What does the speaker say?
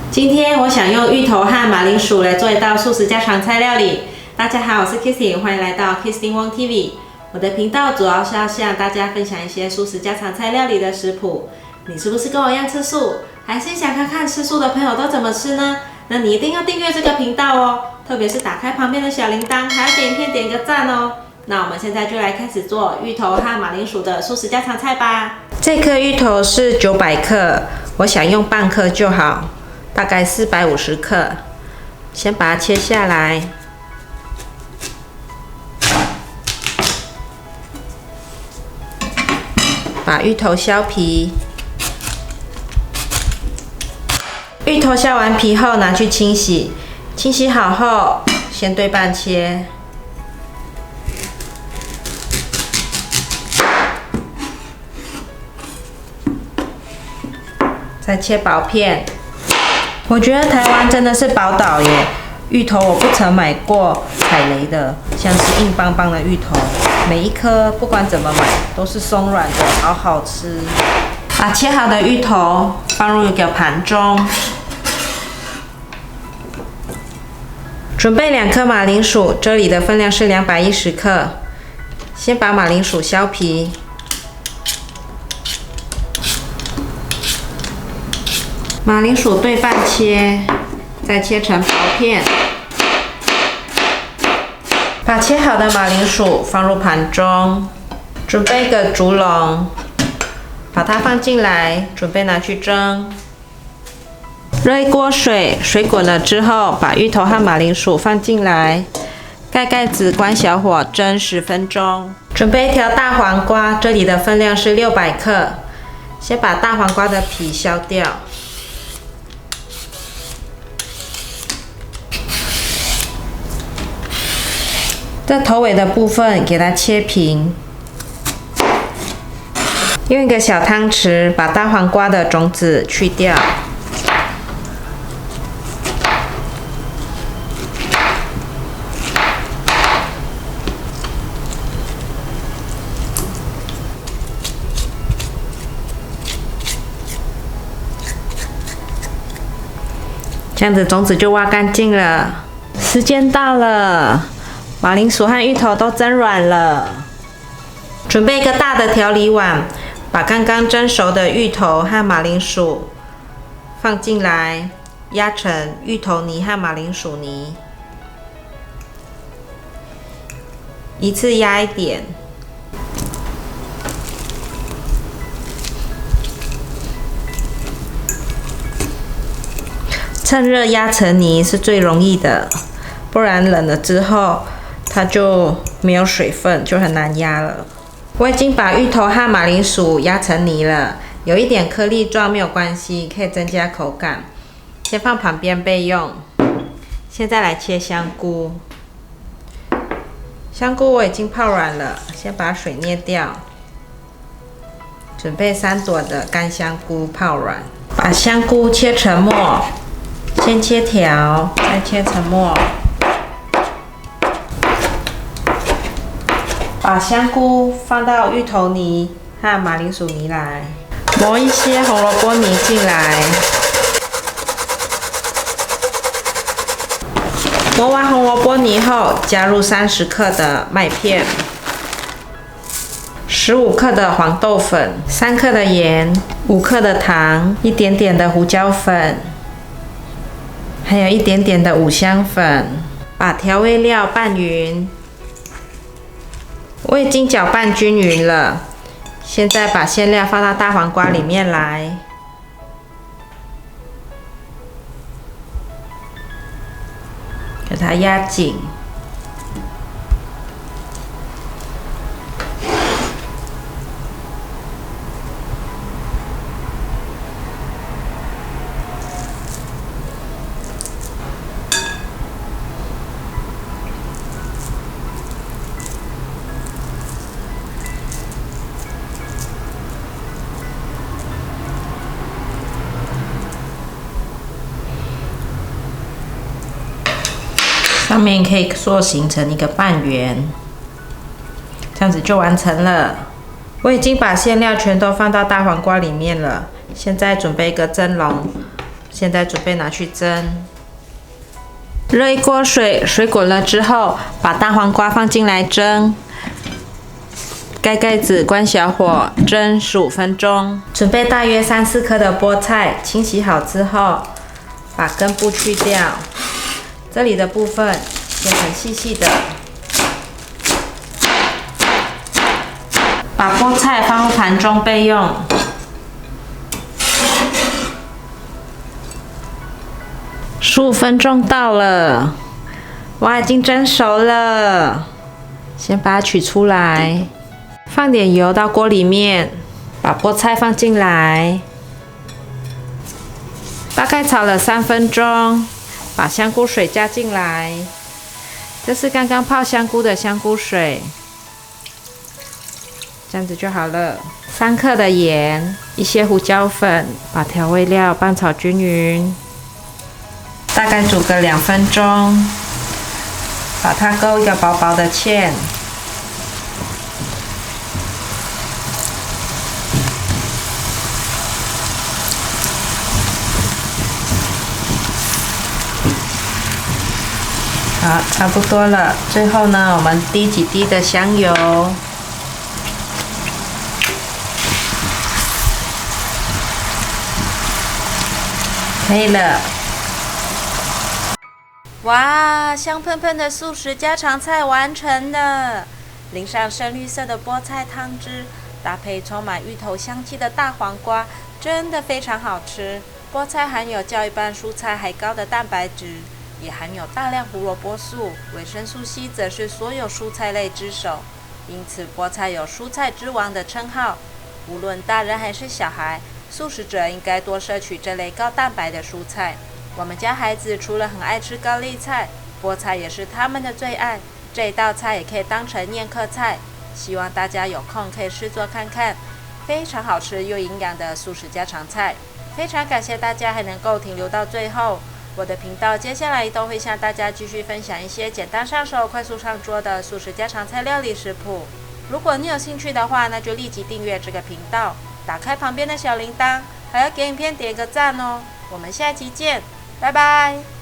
今天我想用芋头和马铃薯来做一道素食家常菜料理。大家好，我是 Kissing， 欢迎来到 Kissing Wong TV。我的频道主要是要向大家分享一些素食家常菜料理的食谱。你是不是跟我一样吃素，还是想看看吃素的朋友都怎么吃呢？那你一定要订阅这个频道哦，特别是打开旁边的小铃铛，还要点影片点个赞哦。那我们现在就来开始做芋头和马铃薯的素食家常菜吧。这颗芋头是900克，我想用半颗就好，大概450克。先把它切下来，把芋头削皮。芋头削完皮后拿去清洗，清洗好后先对半切。再切薄片。我觉得台湾真的是宝岛耶，芋头我不曾买过踩雷的，像是硬邦邦的芋头，每一颗不管怎么买都是松软的，好好吃。把切好的芋头放入一个盘中，准备2颗马铃薯，这里的分量是210克。先把马铃薯削皮。马铃薯对半切，再切成薄片。把切好的马铃薯放入盘中，准备一个竹笼，把它放进来，准备拿去蒸。热一锅水，水滚了之后，把芋头和马铃薯放进来，盖盖子，关小火蒸10分钟。准备一条大黄瓜，这里的分量是600克。先把大黄瓜的皮削掉。这头尾的部分给它切平，用一个小汤匙把大黄瓜的种子去掉，这样子种子就挖干净了。时间到了。马铃薯和芋头都蒸软了，准备一个大的调理碗，把刚刚蒸熟的芋头和马铃薯放进来，压成芋头泥和马铃薯泥，一次压一点。趁热压成泥是最容易的，不然冷了之后它就没有水分，就很难压了。我已经把芋头和马铃薯压成泥了，有一点颗粒状没有关系，可以增加口感。先放旁边备用。现在来切香菇。香菇我已经泡软了，先把水捏掉。准备3朵的干香菇泡软，把香菇切成末，先切条，再切成末。把香菇放到芋头泥和马铃薯泥来，磨一些红萝卜泥进来。磨完红萝卜泥后，加入30克的麦片，15克的黄豆粉，3克的盐，5克的糖，一点点的胡椒粉，还有一点点的五香粉。把调味料拌匀。我已经搅拌均匀了，现在把馅料放到大黄瓜里面来，给它压紧。上面可以塑形成一个半圆，这样子就完成了。我已经把馅料全都放到大黄瓜里面了，现在准备一个蒸笼，现在准备拿去蒸。热一锅水，水滚了之后，把大黄瓜放进来蒸。盖盖子，关小火，蒸15分钟。准备大约3-4颗的菠菜，清洗好之后，把根部去掉，这里的部分切成细细的。把菠菜放入盘中备用。15分钟到了，哇，已经蒸熟了。先把它取出来。放点油到锅里面，把菠菜放进来，大概炒了3分钟，把香菇水加进来，这是刚刚泡香菇的香菇水，这样子就好了。3克的盐，一些胡椒粉，把调味料拌炒均匀，大概煮个2分钟，把它勾一个薄薄的芡。好，差不多了。最后呢，我们滴几滴的香油，可以了。哇，香喷喷的素食家常菜完成了！淋上深绿色的菠菜汤汁，搭配充满芋头香气的大黄瓜，真的非常好吃。菠菜含有较一般蔬菜还高的蛋白质。也含有大量胡萝卜素，维生素 C 则是所有蔬菜类之首，因此菠菜有蔬菜之王的称号。无论大人还是小孩，素食者应该多摄取这类高蛋白的蔬菜。我们家孩子除了很爱吃高丽菜，菠菜也是他们的最爱。这一道菜也可以当成宴客菜，希望大家有空可以试做看看，非常好吃又营养的素食家常菜。非常感谢大家还能够停留到最后。我的频道接下来都会向大家继续分享一些简单上手、快速上桌的素食家常菜料理食谱。如果你有兴趣的话，那就立即订阅这个频道，打开旁边的小铃铛，还要给影片点个赞哦。我们下期见，拜拜。